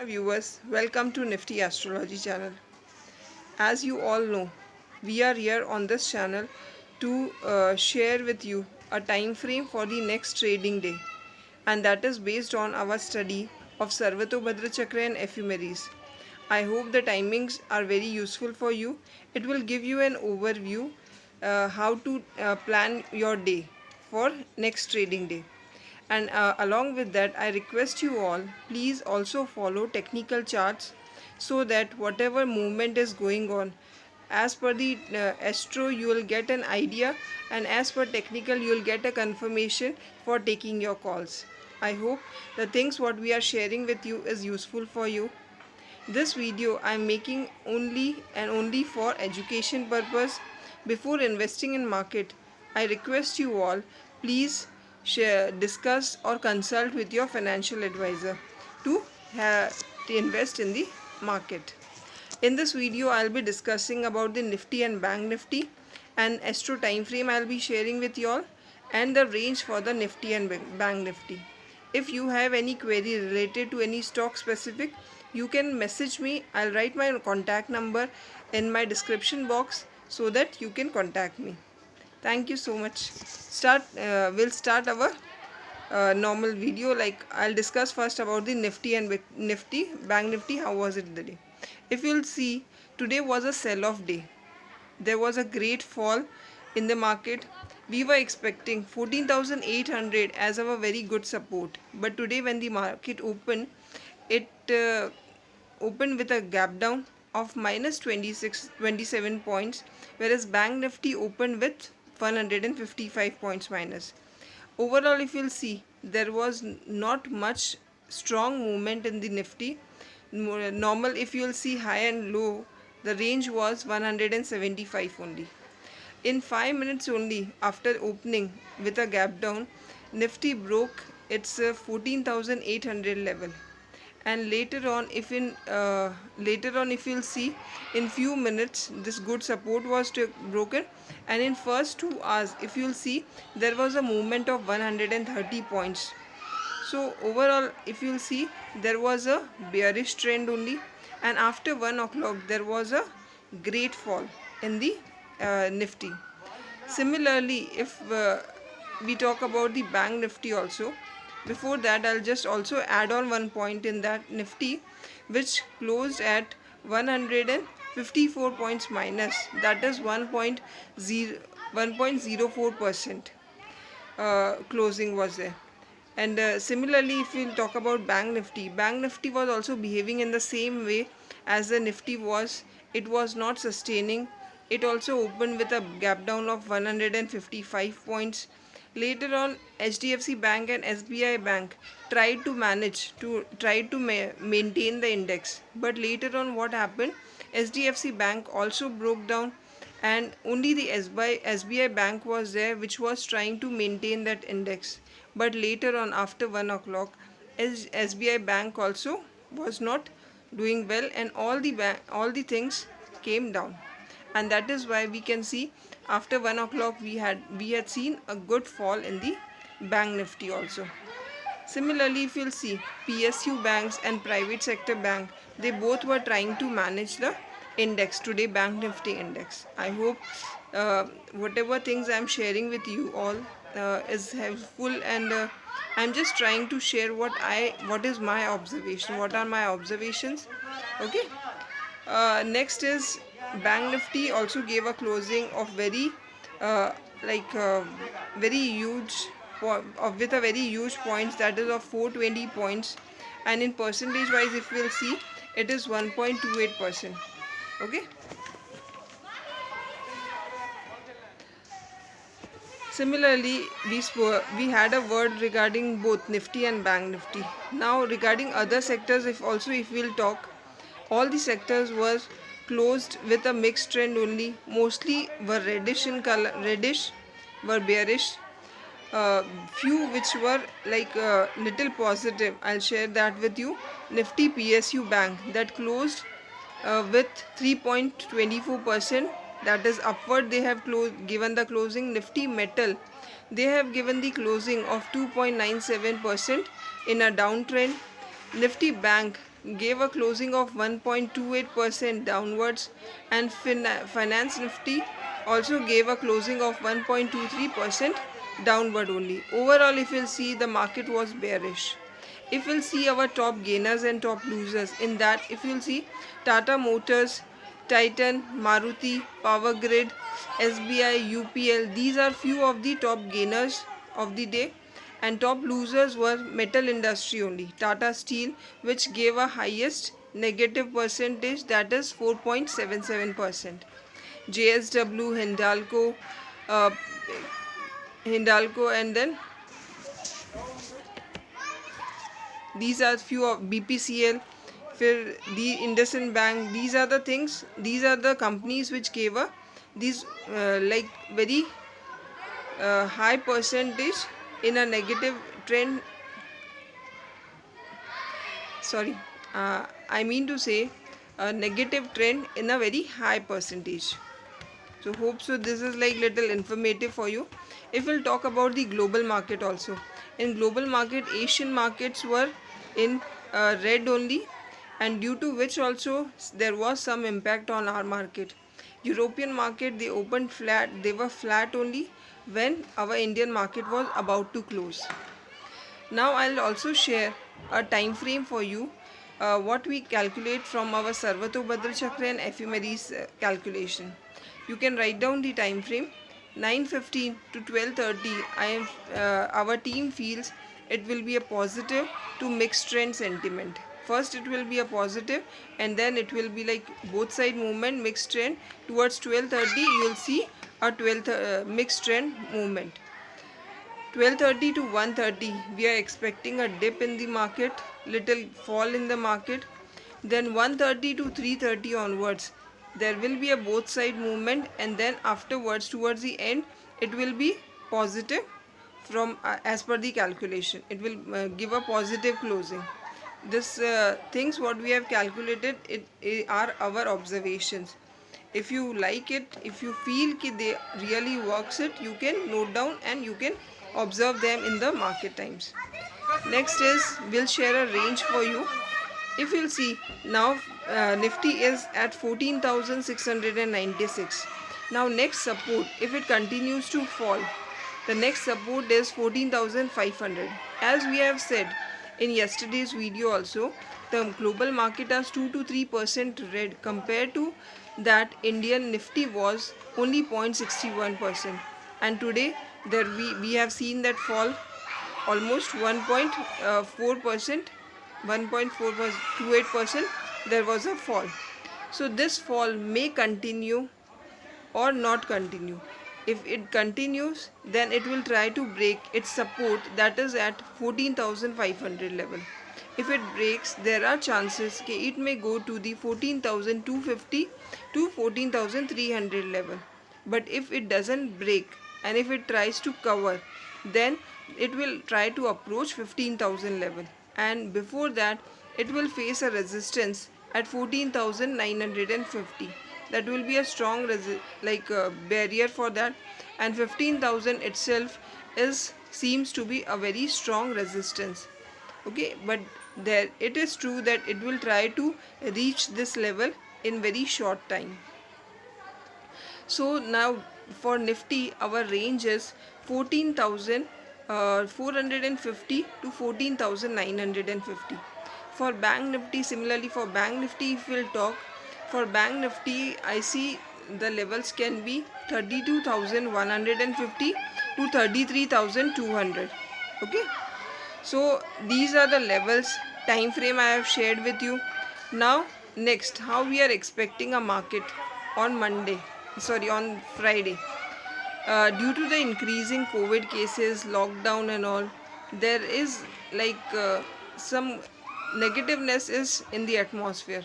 Viewers, welcome to Nifty Astrology channel. As you all know, we are here on this channel to share with you a time frame for the next trading day, and that is based on our study of Sarvatobhadra Chakra and ephemeris. I hope the timings are very useful for you. It will give you an overview how to plan your day for next trading day. And along with that, I request you all, please also follow technical charts so that whatever movement is going on, as per the astro, you will get an idea, and as per technical, you will get a confirmation for taking your calls. I hope the things what we are sharing with you is useful for you. This video I am making only and only for education purpose. Before investing in market, I request you all, please share, discuss or consult with your financial advisor to invest in the market. In this video, I'll be discussing about the Nifty and Bank Nifty, and Astro time frame I'll be sharing with you all, and the range for the Nifty and Bank Nifty. If you have any query related to any stock specific, you can message me. I'll write my contact number in my description box so that you can contact me. Thank you so much. We'll start our normal video. Like, I'll discuss first about the Nifty and Bank Nifty. How was it the day? If you'll see, today was a sell-off day. There was a great fall in the market. We were expecting 14,800 as our very good support, but today when the market opened, it opened with a gap down of minus 27 points, whereas Bank Nifty opened with 155 points minus. Overall, if you'll see, there was not much strong movement in the Nifty. Normal, if you'll see high and low, the range was 175 only. In 5 minutes only after opening with a gap down, Nifty broke its 14,800 level. And later on, if you'll see, in few minutes this good support was broken, and in first 2 hours, if you'll see, there was a movement of 130 points. So overall, if you'll see, there was a bearish trend only, and after 1 o'clock there was a great fall in the Nifty. Similarly, if we talk about the Bank Nifty also, before that I'll just also add on one point in that Nifty, which closed at 154 points minus, that is 1.04% closing was there. And similarly, if we'll talk about Bank Nifty was also behaving in the same way as the Nifty was. It was not sustaining. It also opened with a gap down of 155 points. Later on, HDFC Bank and SBI Bank tried to maintain the index. But later on, what happened? HDFC Bank also broke down, and only the SBI Bank was there, which was trying to maintain that index. But later on, after 1 o'clock, SBI Bank also was not doing well, and all the things came down. And that is why we can see after 1 o'clock we had seen a good fall in the Bank Nifty also. Similarly, if you'll see, PSU banks and private sector bank, they both were trying to manage the index today, Bank Nifty index. I hope whatever things I'm sharing with you all is helpful, and I'm just trying to share what is my observation, what are my observations. Okay. Next is Bank Nifty also gave a closing of very huge with a very huge points, that is of 420 points, and in percentage wise, if we'll see, it is 1.28%. Okay. Similarly, we had a word regarding both Nifty and Bank Nifty. Now regarding other sectors, if we'll talk, all the sectors were closed with a mixed trend only. Mostly were reddish in color, were bearish. Few which were little positive. I'll share that with you. Nifty PSU Bank, that closed with 3.24%, that is upward. They have given the closing. Nifty Metal, they have given the closing of 2.97% in a downtrend. Nifty Bank gave a closing of 1.28% downwards, and Finance Nifty also gave a closing of 1.23% downward only. Overall, if you'll see, the market was bearish. If we'll see our top gainers and top losers, in that if you'll see Tata Motors, Titan, Maruti, Power Grid, SBI, UPL, these are few of the top gainers of the day, and top losers were metal industry only. Tata Steel, which gave a highest negative percentage, that is 4.77%. JSW, uh, Hindalco, and then these are few of BPCL, फिर the IndusInd Bank. These are the things, these are the companies which gave a these like very high percentage in a negative trend. Sorry, I mean to say a negative trend in a very high percentage. So hope so this is like little informative for you. If we'll talk about the global market also, in global market, Asian markets were in red only, and due to which also there was some impact on our market. European market, they opened flat, they were flat only when our Indian market was about to close. Now I'll also share a time frame for you, what we calculate from our Sarvatobhadra Chakra and ephemeris calculation. You can write down the time frame 9:15 to 12:30. Our team feels it will be a positive to mixed trend sentiment. First it will be a positive, and then it will be like both side movement, mixed trend. Towards 12:30 you will see a mixed trend movement. 12:30 to 1:30 we are expecting a dip in the market, little fall in the market. Then 1:30 to 3:30 onwards there will be a both side movement, and then afterwards towards the end it will be positive from as per the calculation. It will give a positive closing. This things what we have calculated, it are our observations. If you like it, if you feel that they really works it, you can note down and you can observe them in the market times. Next is we'll share a range for you. If you'll see now, Nifty is at 14,696. Now next support, if it continues to fall, the next support is 14,500. As we have said in yesterday's video also, the global market has 2 to 3% red. Compared to that, Indian Nifty was only 0.61%, and today there we have seen that fall almost 1.4%, 1.428%. There was a fall. So this fall may continue or not continue. If it continues, then it will try to break its support, that is at 14,500 level. If it breaks, there are chances that it may go to the 14,250 to 14,300 level. But if it doesn't break and if it tries to cover, then it will try to approach 15,000 level, and before that it will face a resistance at 14,950. That will be a strong barrier for that, and 15,000 itself seems to be a very strong resistance. Okay, but there it is true that it will try to reach this level in very short time. So now for Nifty, our range is 14,450 to 14,950. For Bank Nifty, similarly for Bank Nifty, if we'll talk, for Bank Nifty, I see the levels can be 32,150 to 33,200. Okay, so these are the levels, time frame I have shared with you. Now next, how we are expecting a market on on Friday. Due to the increasing COVID cases, lockdown and all, there is some negativeness is in the atmosphere.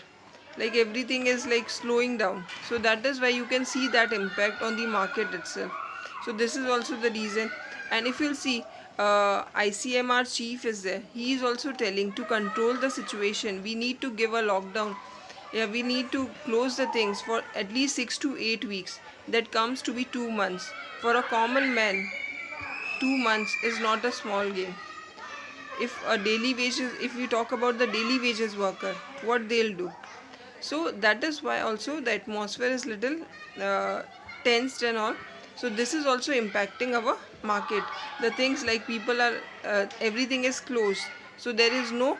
Like everything is like slowing down. So that is why you can see that impact on the market itself. So this is also the reason. And if you'll see, ICMR chief is there. He is also telling to control the situation, we need to give a lockdown. Yeah, we need to close the things for at least 6 to 8 weeks. That comes to be 2 months. For a common man, 2 months is not a small game. if a daily wages, if we talk about the daily wages worker, what they'll do. So that is why also the atmosphere is little tensed and all. So this is also impacting our market. The things like people are everything is closed, so there is no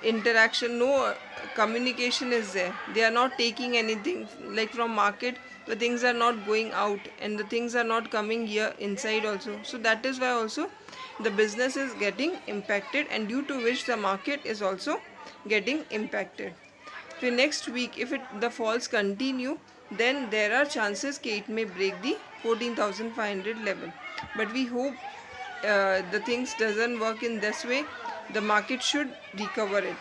interaction, no communication is there. They are not taking anything like from market. The things are not going out and the things are not coming here inside also. So that is why also the business is getting impacted, and due to which the market is also getting impacted. So next week, if the falls continue, then there are chances that it may break the 14,500 level. But we hope the things doesn't work in this way. The market should recover it.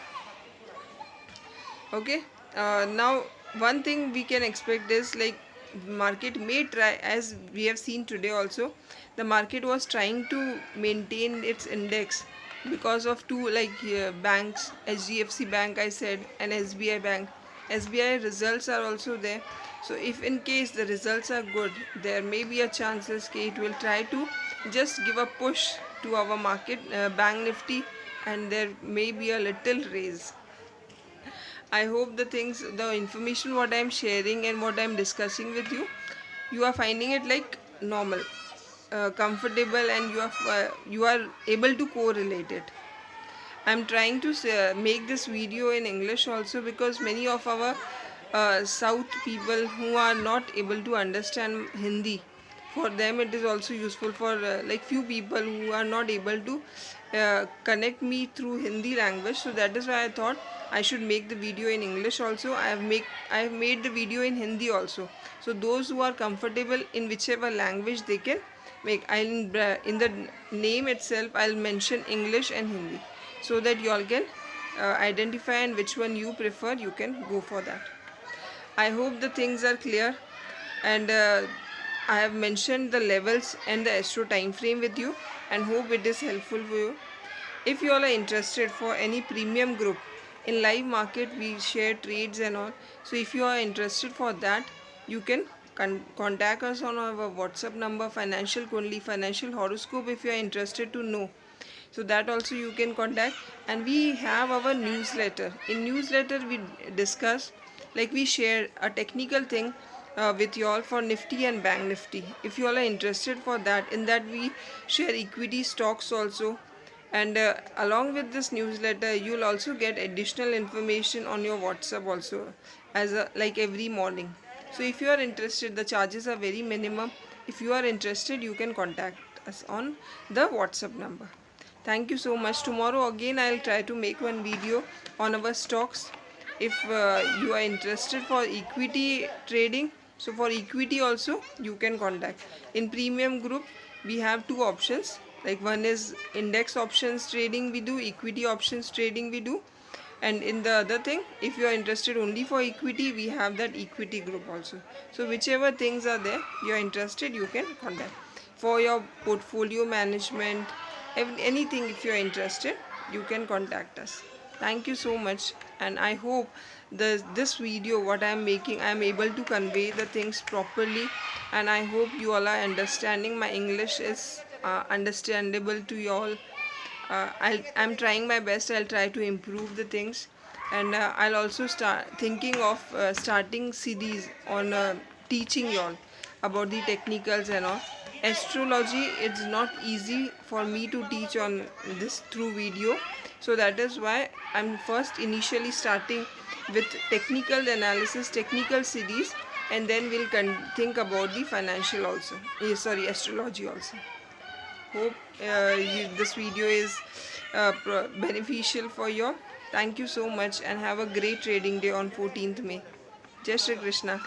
Okay. Now one thing we can expect is like market may try, as we have seen today also, the market was trying to maintain its index because of two banks, HDFC Bank I said, and SBI Bank. SBI results are also there. So if in case the results are good, there may be a chances that it will try to just give a push to our market, bank nifty, and there may be a little raise. I hope the information what I am sharing and what I am discussing with you, you are finding it like normal, comfortable, and you are able to correlate it. I'm trying to make this video in English also because many of our South people who are not able to understand Hindi, for them it is also useful. For like few people who are not able to connect me through Hindi language, so that is why I thought I should make the video in English also. I have made the video in Hindi also. So those who are comfortable in whichever language they can make. In the name itself I'll mention English and Hindi, so that you all can identify, and which one you prefer, you can go for that. I hope the things are clear, and I have mentioned the levels and the astro time frame with you, and hope it is helpful for you. If you all are interested for any premium group in live market, we share trades and all. So if you are interested for that, you can contact us on our WhatsApp number, Financial Kundli, Financial Horoscope, if you are interested to know. So that also you can contact. And we have our newsletter. In newsletter we discuss, like we share a technical thing with you all for Nifty and Bank Nifty. If you all are interested for that, in that we share equity stocks also. And along with this newsletter, you will also get additional information on your WhatsApp also, as like every morning. So if you are interested, the charges are very minimum. If you are interested, you can contact us on the WhatsApp number. Thank you so much. Tomorrow again I will try to make one video on our stocks. If you are interested for equity trading, so for equity also you can contact. In premium group we have two options, like one is index options trading we do, equity options trading we do, and in the other thing, if you are interested only for equity, we have that equity group also. So whichever things are there, you are interested, you can contact. For your portfolio management, anything, if you are interested, you can contact us. Thank you so much, and I hope this video what I am making, I am able to convey the things properly, and I hope you all are understanding. My English is understandable to you all. I'm trying my best. I'll try to improve the things, and I'll also start thinking of starting series on teaching you all about the technicals and all. Astrology, it's not easy for me to teach on this through video, so that is why I'm first initially starting with technical analysis, technical series, and then we'll think about the financial also, astrology also. Hope this video is beneficial for you all. Thank you so much, and have a great trading day on 14th May. Jai Shri Krishna.